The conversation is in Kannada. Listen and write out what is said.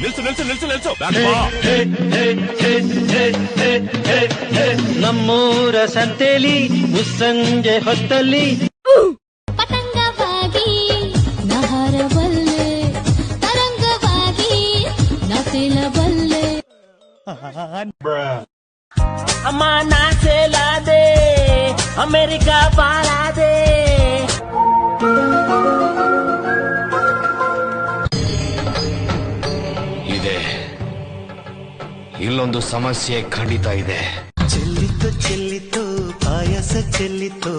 ನಿಲ್ಸು ನಿಲ್ಸು ನಿಲ್ಸು ನಿಲ್ಸು. ನಮ್ಮೂರ ಸಂತೆಲಿ ಮುಸ್ಸಂಜೆ ಹೊತ್ತಲ್ಲಿ ಪತಂಗವಾಗಿ ನಹರಬಲ್ಲೆ, ತರಂಗವಾಗಿ ನಸಿಲಬಲ್ಲೆ. ಅಮ್ಮ ನಾಚೆಲಾದೆ ಅಮೆರಿಕಾ ಪಾಲಾದೆ. ಇದೆ ಇಲ್ಲೊಂದು ಸಮಸ್ಯೆ ಖಂಡಿತ ಇದೆ. ಚೆಲ್ಲಿತು ಚೆಲ್ಲಿತು ಪಾಯಸ ಚೆಲ್ಲಿತು